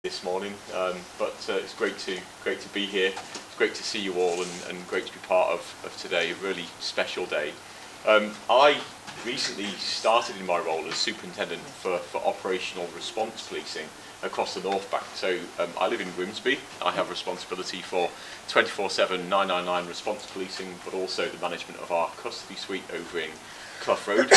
this morning, but it's great to be here. It's great to see you all, and great to be part of today, a really special day. I recently started in my role as superintendent for operational response policing across the North Bank. So I live in Grimsby. I have responsibility for 24/7 999 response policing, but also the management of our custody suite over in Clough Road.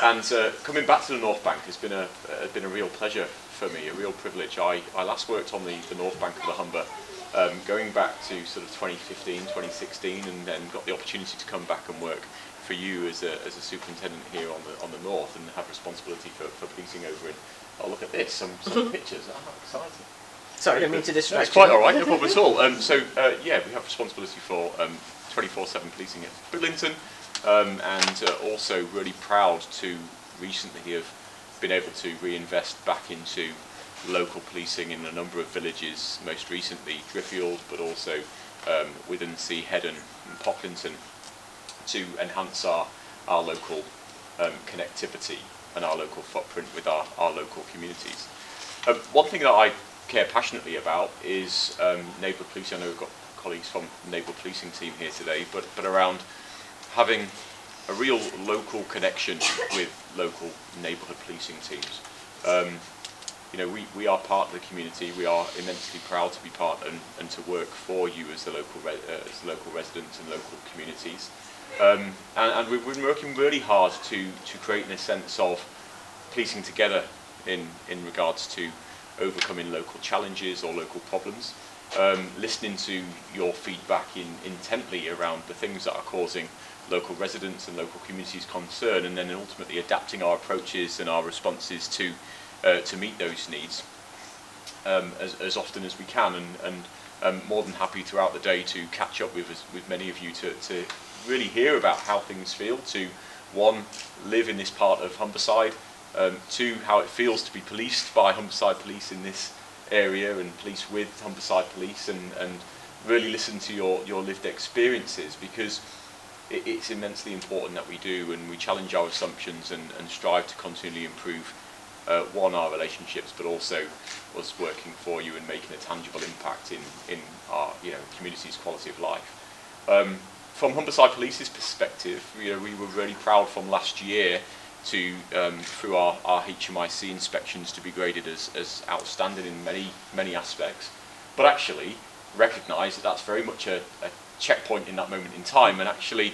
And coming back to the North Bank has been a real pleasure for me, a real privilege. I last worked on the North Bank of the Humber going back to sort of 2015, 2016, and then got the opportunity to come back and work for you as a superintendent here on the North and have responsibility for policing over in. Oh, look at this, some pictures. Oh, how exciting. Sorry, I didn't mean to distract you. It's quite all right, no problem at all. Yeah, we have responsibility for 24/7 policing at Bridlington. And also really proud to recently have been able to reinvest back into local policing in a number of villages, most recently Driffield, but also within Sea Headon and Pocklington, to enhance our local connectivity and our local footprint with our local communities. One thing that I care passionately about is neighbourhood policing. I know we've got colleagues from the neighbourhood policing team here today, but around having a real local connection with local neighbourhood policing teams. You know, we are part of the community. We are immensely proud to be part and to work for you as the local residents and local communities. And we've been working really hard to create a sense of policing together in regards to overcoming local challenges or local problems. Listening to your feedback intently around the things that are causing local residents and local communities concern, and then ultimately adapting our approaches and our responses to meet those needs as often as we can, and more than happy throughout the day to catch up with many of you to really hear about how things feel, to one, live in this part of Humberside, two, how it feels to be policed by Humberside Police in this area and police with Humberside Police, and really listen to your lived experiences, because it's immensely important that we do, and we challenge our assumptions and strive to continually improve one, our relationships, but also us working for you and making a tangible impact in our community's quality of life. From Humberside Police's perspective, we were really proud from last year to through our HMIC inspections to be graded as outstanding in many aspects, but actually recognise that that's very much a checkpoint in that moment in time, and actually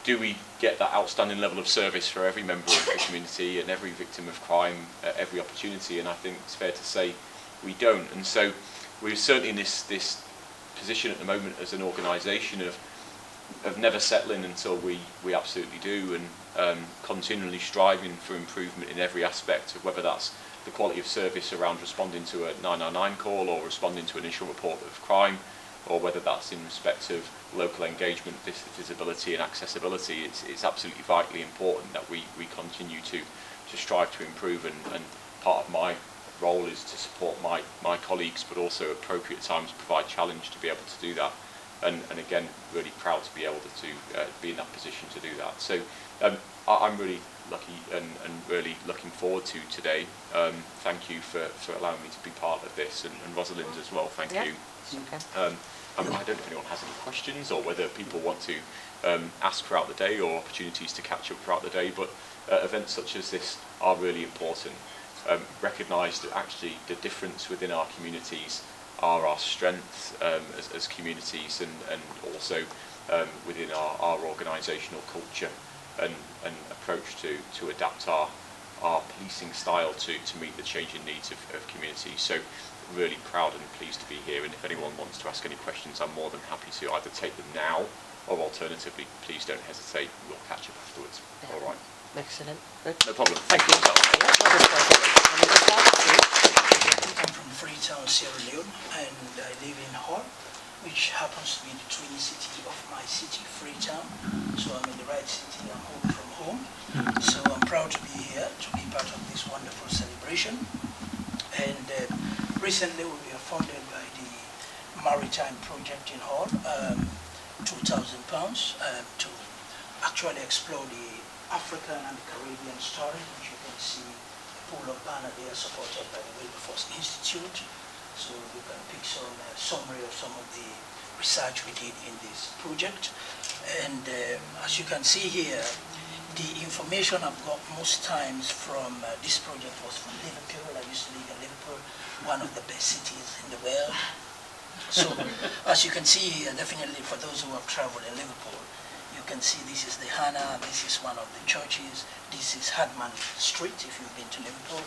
do we get that outstanding level of service for every member of the community and every victim of crime at every opportunity? And I think it's fair to say we don't. And so we're certainly in this position at the moment as an organisation of never settling until we absolutely do, and continually striving for improvement in every aspect of whether that's the quality of service around responding to a 999 call or responding to an initial report of crime, or whether that's in respect of local engagement, visibility and accessibility. It's absolutely vitally important that we continue to strive to improve, and part of my role is to support my colleagues, but also at appropriate times provide challenge to be able to do that. And again, really proud to be able to be in that position to do that. So I'm really lucky and really looking forward to today. Thank you for allowing me to be part of this, and Rosalind as well, thank you. Okay. I don't know if anyone has any questions, or whether people want to ask throughout the day, or opportunities to catch up throughout the day, but events such as this are really important. Recognise that actually the difference within our communities are our strengths as communities, and also within our organisational culture and approach to adapt our policing style to meet the changing needs of communities. So really proud and pleased to be here, and if anyone wants to ask any questions, I'm more than happy to either take them now, or alternatively, please don't hesitate, we'll catch up afterwards. Yeah. All right. Excellent. Good. No problem. Thank you. I'm from Freetown, Sierra Leone, and I live in Hull, which happens to be the twin city of my city, Freetown. So I'm in the right city, I'm home from home. So I'm proud to be here, to be part of this wonderful celebration. And recently we were funded by the Maritime Project in Hull, £2,000 to actually explore the African and Caribbean story, which you can see pool of banner there supported by the Wilberforce Institute. So you can pick some summary of some of the research we did in this project. And as you can see here, the information I've got most times from this project was from Liverpool. I used to live in Liverpool, one of the best cities in the world. So as you can see here, definitely for those who have traveled in Liverpool, you can see this is the Hannah, this is one of the churches, this is Hadman Street if you've been to Liverpool.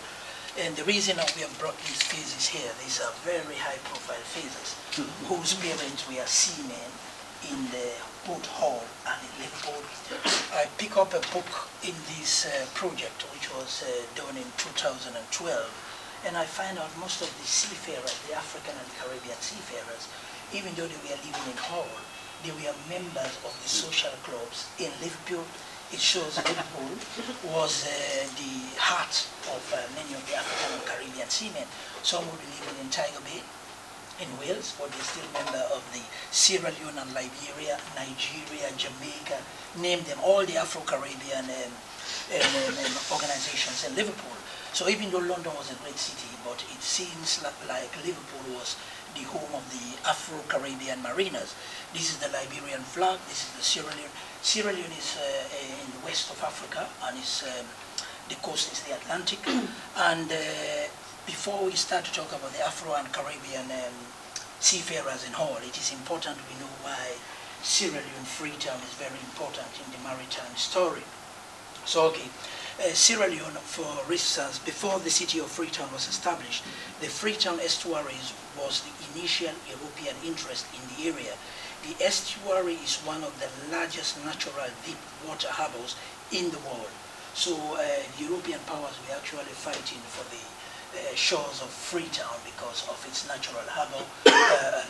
And the reason that we have brought these phases here, these are very high profile phases whose parents were seamen in the boat hall and in Liverpool. I pick up a book in this project which was done in 2012, and I find out most of the seafarers, the African and Caribbean seafarers, even though they were living in Hull, they were members of the social clubs in Liverpool. It shows Liverpool was the heart of many of the African and Caribbean seamen. Some would be living in Tiger Bay in Wales, but they're still member of the Sierra Leone and Liberia, Nigeria, Jamaica, name them, all the Afro-Caribbean organizations in Liverpool. So even though London was a great city, but it seems like Liverpool was the home of the Afro-Caribbean mariners. This is the Liberian flag, this is the Sierra Leone. Sierra Leone is in the west of Africa, and the coast is the Atlantic. And before we start to talk about the Afro and Caribbean seafarers in Hull, it is important we know why Sierra Leone Freetown is very important in the maritime story. So, okay. Sierra Leone, for instance, before the city of Freetown was established, the Freetown estuaries was the initial European interest in the area. The estuary is one of the largest natural deep water harbors in the world. So the European powers were actually fighting for the shores of Freetown because of its natural harbor,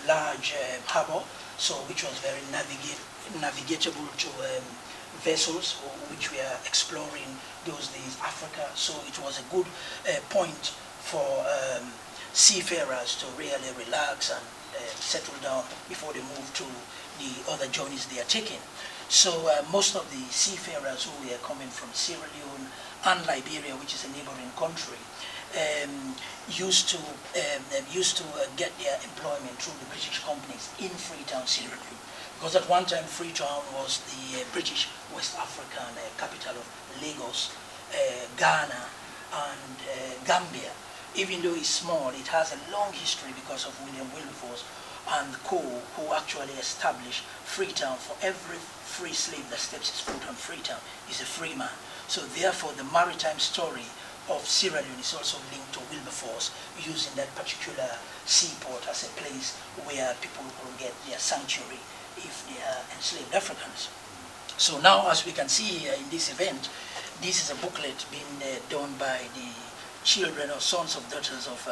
large harbor, so which was very navigatable to vessels which were exploring those days Africa. So it was a good point for seafarers to really relax and settle down before they move to the other journeys they are taking. So most of the seafarers who were coming from Sierra Leone and Liberia, which is a neighboring country, used to get their employment through the British companies in Freetown, Sierra Leone. Because at one time Freetown was the British West African capital of Lagos, Ghana, and Gambia. Even though it's small, it has a long history because of William Wilberforce and co, who actually established Freetown. For every free slave that steps his foot on Freetown is a free man. So therefore the maritime story of Sierra Leone is also linked to Wilberforce, using that particular seaport as a place where people will get their sanctuary if they are enslaved Africans. So now, as we can see here in this event, this is a booklet being done by the children or sons of daughters of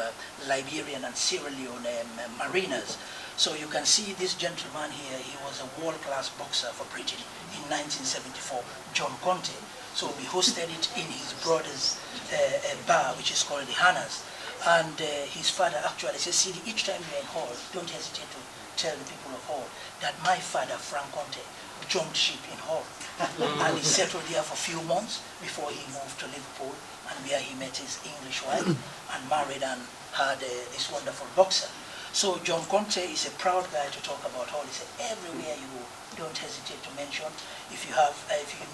Liberian and Sierra Leone mariners. So you can see this gentleman here, he was a world-class boxer for Britain in 1974, John Conte. So we hosted it in his brother's bar, which is called the Hannah's. And his father actually says, see, each time you're in Hull, don't hesitate to tell the people of Hull that my father, Frank Conte, jumped ship in Hull. And he settled there for a few months before he moved to Liverpool, and where he met his English wife and married and had this wonderful boxer. So John Conte is a proud guy to talk about Hull. He said, everywhere you go, don't hesitate to mention. If you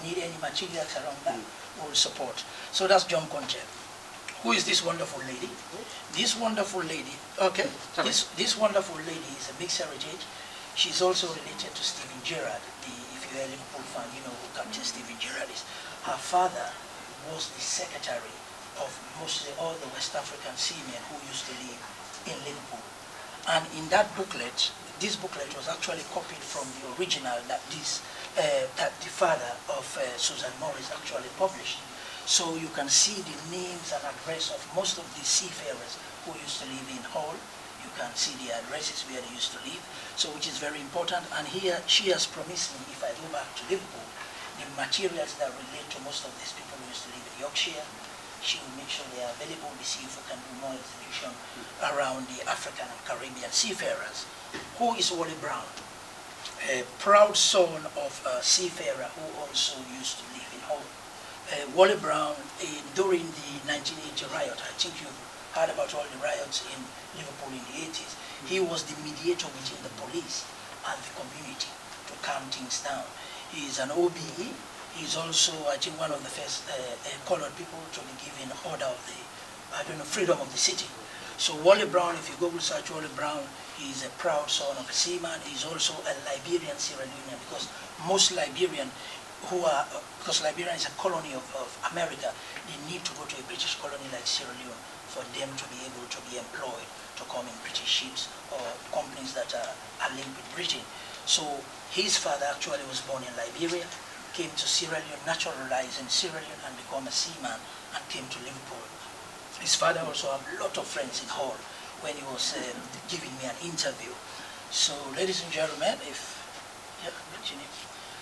need any materials around that, we'll support. So that's John Conte. Who is this wonderful lady? This wonderful lady, okay, this wonderful lady is a mixed heritage. She's also related to Stephen Gerrard. If you're a Liverpool fan, you know who Captain Stephen Gerrard is. Her father was the secretary of mostly all the West African seamen who used to live in Liverpool. And in that booklet, this booklet was actually copied from the original that the father of Susan Morris actually published. So you can see the names and address of most of the seafarers who used to live in Hull. You can see the addresses where they used to live, so which is very important. And here she has promised me, if I go back to Liverpool, the materials that relate to most of these people who used to live in Yorkshire, she will make sure they are available. We see if we can do more exhibition around the African and Caribbean seafarers. Who is Wally Brown? A proud son of a seafarer who also used to live in Hull. Wally Brown, during the 1980 riot, I think you've heard about all the riots in Liverpool in the 80s, he was the mediator between the police and the community to calm things down. He is an OBE. He's also, I think, one of the first colored people to be given order of the, freedom of the city. So Wally Brown, if you Google search Wally Brown, he is a proud son of a seaman. He's also a Liberian Sierra Leonean, because most Liberian because Liberia is a colony of America, they need to go to a British colony like Sierra Leone for them to be able to be employed to come in British ships or companies that are linked with Britain. So his father actually was born in Liberia, came to Sierra Leone, naturalized in Sierra Leone and became a seaman and came to Liverpool. His father also had a lot of friends in Hull when he was giving me an interview. So ladies and gentlemen,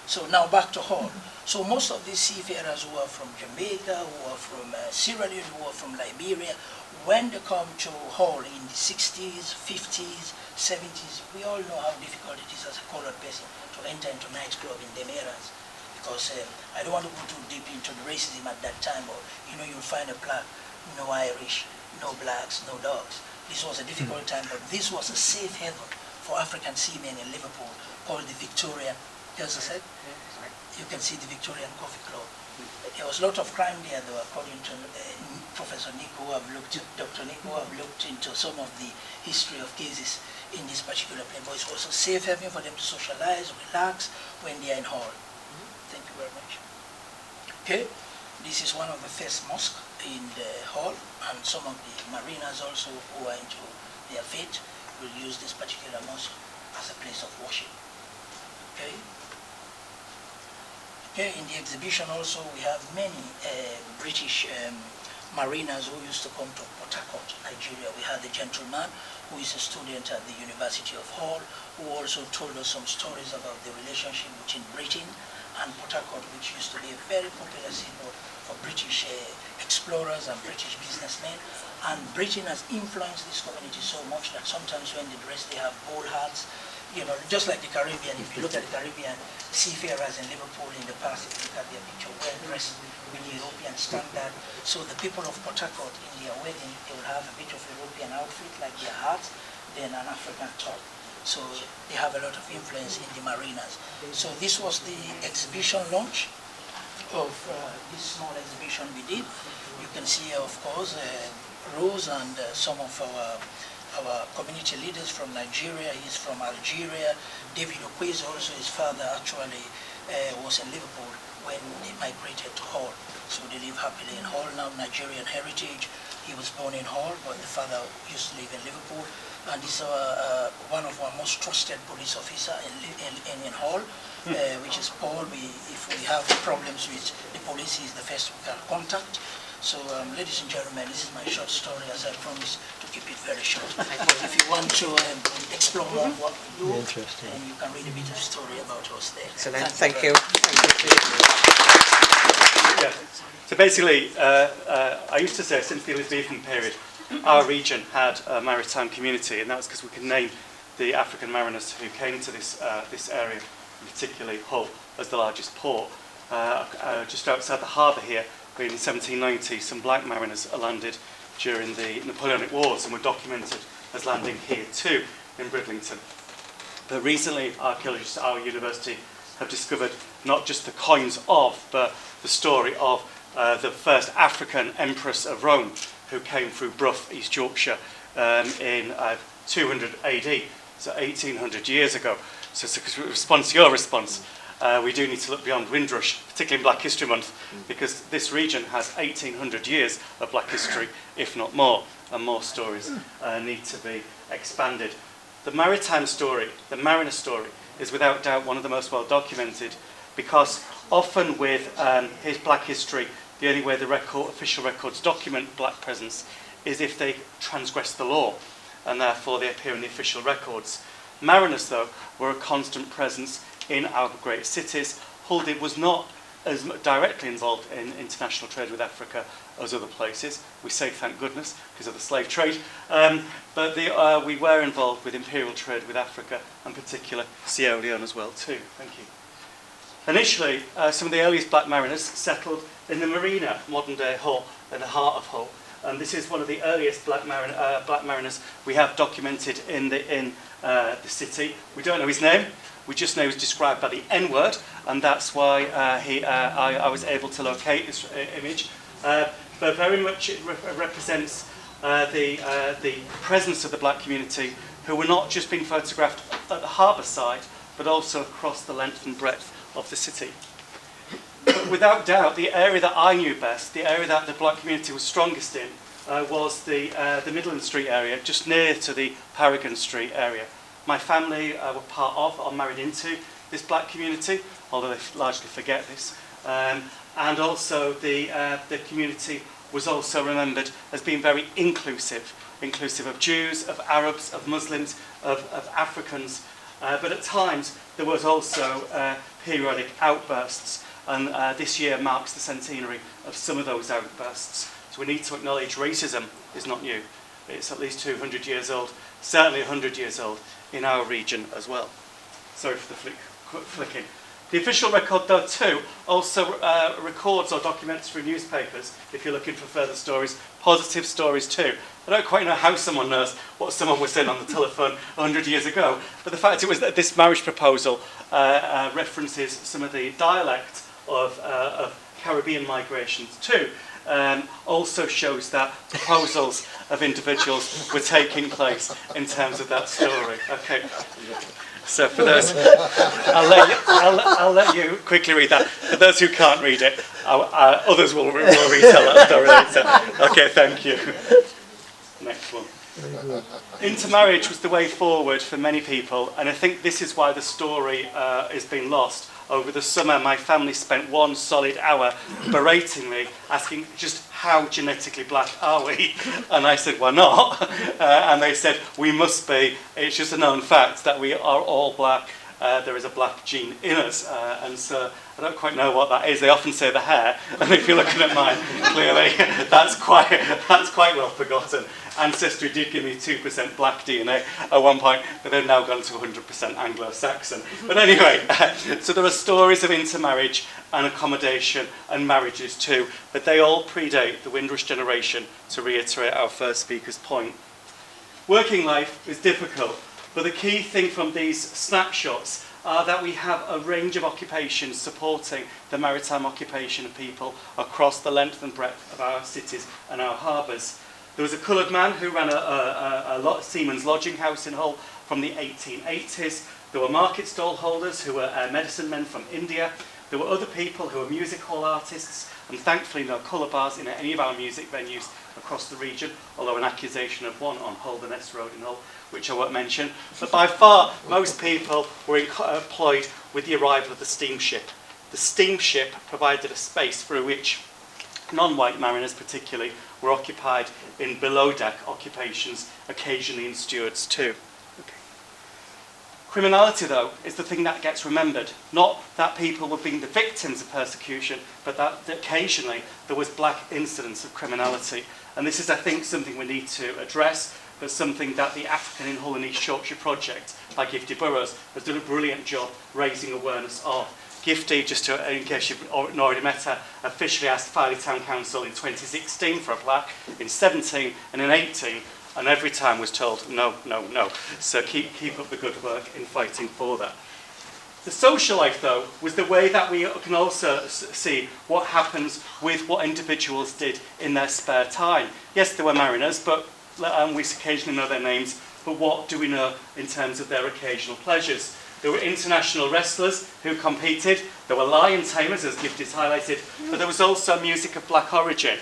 so now back to Hull. So most of these seafarers who are from Jamaica, who are from Sierra Leone, who are from Liberia, when they come to Hull in the 60s, 50s, 70s, we all know how difficult it is as a colored person to enter into nightclub in them eras. Because I don't want to go too deep into the racism at that time, but you'll find a plaque, no Irish, no blacks, no dogs. This was a difficult time, but this was a safe haven for African seamen in Liverpool called the Victorian. As I said, you can see the Victorian Coffee Club. There was a lot of crime there, though, according to Professor Nick, Dr. Nick, who have looked into some of the history of cases in this particular place. But it was a safe haven for them to socialize, relax when they are in Hull. Thank you very much. Okay, this is one of the first mosques in the Hull, and some of the mariners also who are into their faith will use this particular mosque as a place of worship. Okay. Okay, in the exhibition also we have many British mariners who used to come to Port Harcourt, Nigeria. We had a gentleman who is a student at the University of Hull, who also told us some stories about the relationship between Britain and Port Harcourt, which used to be a very popular seaport for British explorers and British businessmen. And Britain has influenced this community so much that sometimes when they dress, they have bowl hats. Just like the Caribbean, if you look at the Caribbean seafarers in Liverpool in the past, if you look at their picture, well dressed with European standard. So the people of Port Harcourt in their wedding, they will have a bit of European outfit like their hat, then an African top. So they have a lot of influence in the mariners. So this was the exhibition launch of this small exhibition we did. You can see, of course, Rose and some of our community leaders from Nigeria. He's from Algeria. David Okweze, also his father actually was in Liverpool when they migrated to Hull. So they live happily in Hull now, Nigerian heritage. He was born in Hull, but the father used to live in Liverpool. And he's one of our most trusted police officer in Hull, which is Paul. If we have problems with the police, he's the first we can contact. So, ladies and gentlemen, this is my short story, as I promised to keep it very short. If you want to explore more what we do, and you can read a bit of story about us there. Excellent. Thank you. Yeah. So basically, I used to say since the Elizabethan period, our region had a maritime community, and that was because we could name the African mariners who came to this area, particularly Hull, as the largest port. Just outside the harbour here, in 1790, some black mariners landed during the Napoleonic Wars and were documented as landing here too, in Bridlington. But recently, archaeologists at our university have discovered not just the coins of, but the story of the first African empress of Rome, who came through Brough, East Yorkshire, in 200 AD, so 1800 years ago. So in response to your response, we do need to look beyond Windrush, particularly in Black History Month, because this region has 1800 years of Black history, if not more, and more stories need to be expanded. The maritime story, the mariner story, is without doubt one of the most well documented, because often with his Black history, the only way the official records document Black presence is if they transgress the law, and therefore they appear in the official records. Mariners, though, were a constant presence in our great cities. Hull was not as directly involved in international trade with Africa as other places. We say thank goodness because of the slave trade, but we were involved with imperial trade with Africa, and particular Sierra Leone as well too. Thank you. Initially, some of the earliest black mariners settled in the marina, modern-day Hull, in the heart of Hull. And this is one of the earliest black mariners we have documented in the city. We don't know his name. We just know he's described by the N-word, and that's why I was able to locate this image. But very much it represents the presence of the black community, who were not just being photographed at the harbour side, but also across the length and breadth of the city. But without doubt, the area that I knew best, the area that the black community was strongest in, was the Midland Street area, just near to the Paragon Street area. My family were part of or married into this black community, although they largely forget this. And also the community was also remembered as being very inclusive of Jews, of Arabs, of Muslims, of Africans. But at times there was also periodic outbursts, and this year marks the centenary of some of those outbursts. So we need to acknowledge racism is not new. It's at least 200 years old, certainly 100 years old in our region as well. Sorry for the flicking. The official record, though, too, also records or documents through newspapers, if you're looking for further stories, positive stories too. I don't quite know how someone knows what someone was saying on the telephone 100 years ago, but the fact it was that this marriage proposal references some of the dialect of Caribbean migrations too. Also shows that proposals of individuals were taking place in terms of that story. Okay. So for those, I'll let you quickly read that. For those who can't read it, others will retell that story later. Okay, thank you. Next one. Intermarriage was the way forward for many people, and I think this is why the story is being lost. Over the summer, my family spent 1 solid hour berating me, asking just how genetically black are we? And I said, we're not. And they said, we must be. It's just a known fact that we are all black. There is a black gene in us. And so I don't quite know what that is. They often say the hair. And if you're looking at mine, clearly that's quite well forgotten. Ancestry did give me 2% black DNA at one point, but they've now gone to 100% Anglo-Saxon. But anyway, so there are stories of intermarriage and accommodation and marriages too, but they all predate the Windrush generation, to reiterate our first speaker's point. Working life is difficult, but the key thing from these snapshots are that we have a range of occupations supporting the maritime occupation of people across the length and breadth of our cities and our harbours. There was a coloured man who ran a seaman's lodging house in Hull from the 1880s. There were market stall holders who were medicine men from India. There were other people who were music hall artists, and thankfully no colour bars in any of our music venues across the region, although an accusation of one on Hull, the Ness Road in Hull, which I won't mention. But by far, most people were employed with the arrival of the steamship. The steamship provided a space through which non-white mariners particularly were occupied in below-deck occupations, occasionally in stewards too. Okay. Criminality, though, is the thing that gets remembered. Not that people were being the victims of persecution, but that occasionally there was black incidents of criminality. And this is, I think, something we need to address, but something that the African in Hull and East Yorkshire project by Gifty Burrows has done a brilliant job raising awareness of. Gifty, just in case you've not already met her, officially asked Filey Town Council in 2016 for a plaque, in 17 and in 18, and every time was told, no, no, no. So keep up the good work in fighting for that. The social life, though, was the way that we can also see what happens with what individuals did in their spare time. Yes, there were mariners, but we occasionally know their names, but what do we know in terms of their occasional pleasures? There were international wrestlers who competed. There were lion tamers, as Gifty's highlighted, but there was also music of black origin,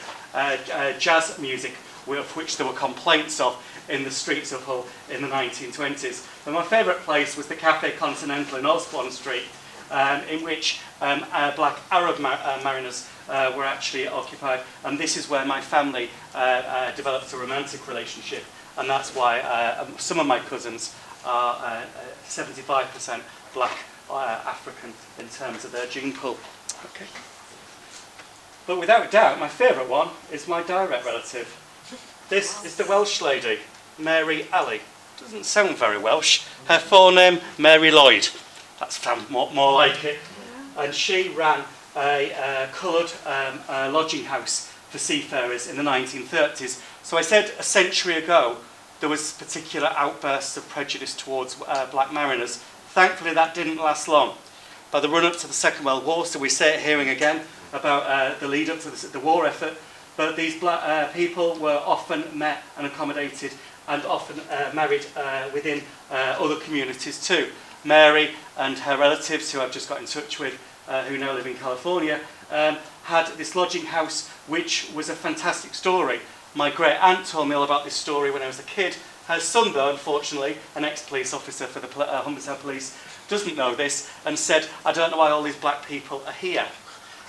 jazz music, of which there were complaints of in the streets of Hull in the 1920s. And my favourite place was the Café Continental in Osborne Street, in which black Arab mariners were actually occupied. And this is where my family developed a romantic relationship. And that's why some of my cousins are 75% black African in terms of their gene pool. Okay. But without doubt, my favourite one is my direct relative. This is the Welsh lady, Mary Alley. Doesn't sound very Welsh. Her forename, Mary Lloyd. That's more like it. and she ran a coloured lodging house for seafarers in the 1930s. So I said a century ago there was particular outbursts of prejudice towards black mariners. Thankfully that didn't last long. By the run-up to the Second World War, so we say it hearing again about the lead-up to the war effort, but these black people were often met and accommodated and often married within other communities too. Mary and her relatives, who I've just got in touch with, who now live in California, had this lodging house, which was a fantastic story. My great aunt told me all about this story when I was a kid. Her son, though, unfortunately, an ex-police officer for the Humberside Police, doesn't know this and said, I don't know why all these black people are here.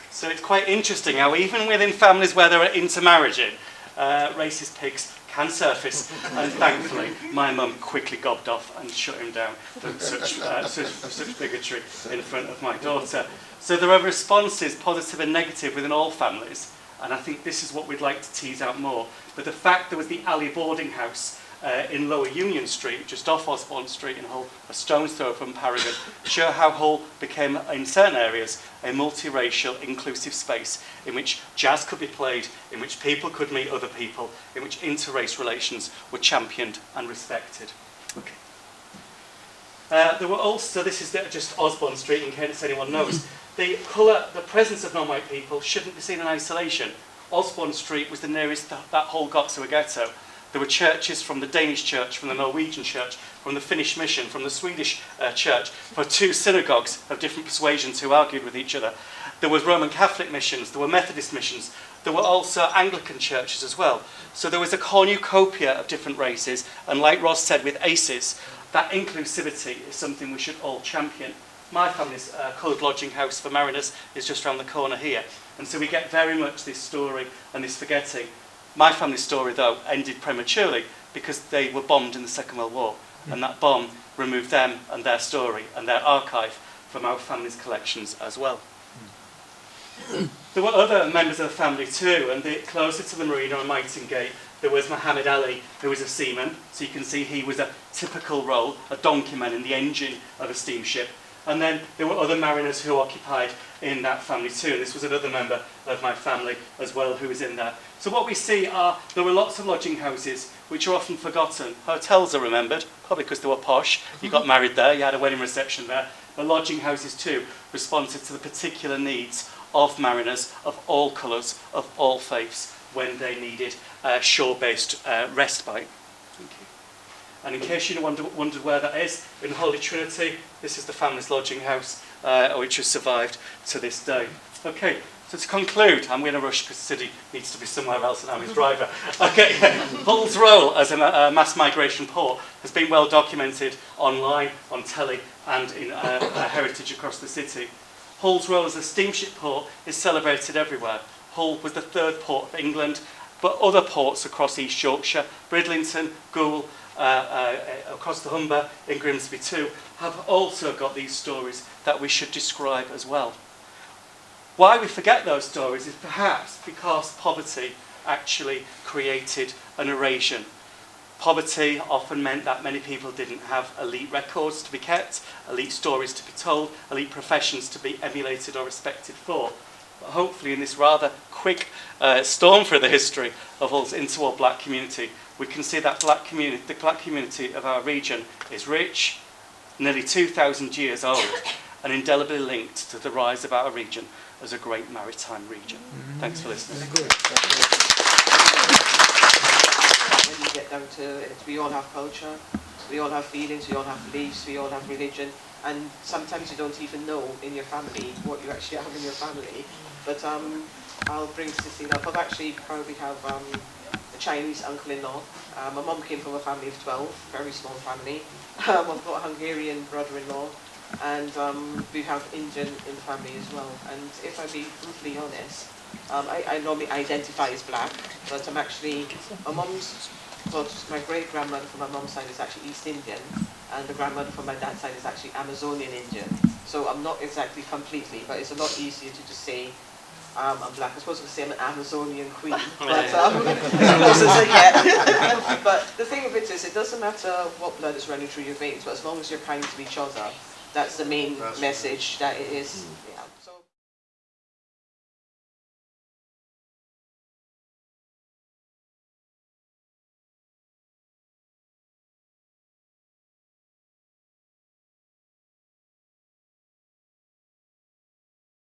So it's quite interesting how even within families where there are intermarriaging, racist pigs can surface, and thankfully my mum quickly gobbed off and shut him down for such bigotry in front of my daughter. So there are responses, positive and negative, within all families, and I think this is what we'd like to tease out more. But the fact there was the alley boarding house in Lower Union Street, just off Osborne Street in Hull, a stone's throw from Paragon, show how Hull became, in certain areas, a multiracial, inclusive space in which jazz could be played, in which people could meet other people, in which interrace relations were championed and respected. Okay. There were also, this is just Osborne Street, in case anyone knows, the presence of non-white people shouldn't be seen in isolation. Osborne Street was the nearest that Hull got to a ghetto. There were churches from the Danish church, from the Norwegian church, from the Finnish mission, from the Swedish church, for two synagogues of different persuasions who argued with each other. There was Roman Catholic missions, there were Methodist missions, there were also Anglican churches as well. So there was a cornucopia of different races, and like Ros said with ACES, that inclusivity is something we should all champion. My family's coloured lodging house for mariners is just around the corner here, and so we get very much this story and this forgetting. My family's story, though, ended prematurely because they were bombed in the Second World War, and that bomb removed them and their story and their archive from our family's collections as well. There were other members of the family too, and closer to the marina on Mightingate, there was Muhammad Ali, who was a seaman, so you can see he was a typical role, a donkey man in the engine of a steamship. And then there were other mariners who occupied in that family too. This was another member of my family as well who was in there. So what we see are, there were lots of lodging houses which are often forgotten. Hotels are remembered, probably because they were posh. You got married there, you had a wedding reception there. But lodging houses too responded to the particular needs of mariners of all colours, of all faiths, when they needed shore-based respite. Thank you. And in case you wondered where that is, in Holy Trinity, this is the family's lodging house, which has survived to this day. Okay, so to conclude, I'm going to rush because the city needs to be somewhere else and I'm his driver. Okay, Hull's role as a mass migration port has been well documented online, on telly, and in heritage across the city. Hull's role as a steamship port is celebrated everywhere. Hull was the third port of England, but other ports across East Yorkshire, Bridlington, Goole, across the Humber, in Grimsby too, have also got these stories that we should describe as well. Why we forget those stories is perhaps because poverty actually created an erasure. Poverty often meant that many people didn't have elite records to be kept, elite stories to be told, elite professions to be emulated or respected for. But hopefully in this rather quick storm through the history of Hull's interwar black community, we can see that the black community of our region is rich, nearly 2,000 years old, and indelibly linked to the rise of our region as a great maritime region. Thanks for listening. When you get down to it, we all have culture, we all have feelings, we all have beliefs, we all have religion, and sometimes you don't even know in your family what you actually have in your family. But I'll bring Cecilia up. I've actually probably have a Chinese uncle-in-law. My mum came from a family of 12, very small family. I've got a Hungarian brother-in-law, and we have Indian in the family as well. And if I be brutally honest, I normally identify as black, but I'm actually, my great-grandmother from my mum's side is actually East Indian, and the grandmother from my dad's side is actually Amazonian Indian. So I'm not exactly completely, but it's a lot easier to just say I'm black. I suppose I could say I'm an Amazonian queen, but close as I get. But the thing of it is, it doesn't matter what blood is running through your veins, but as long as you're kind to each other, That's the main That's message that it is. Yeah. So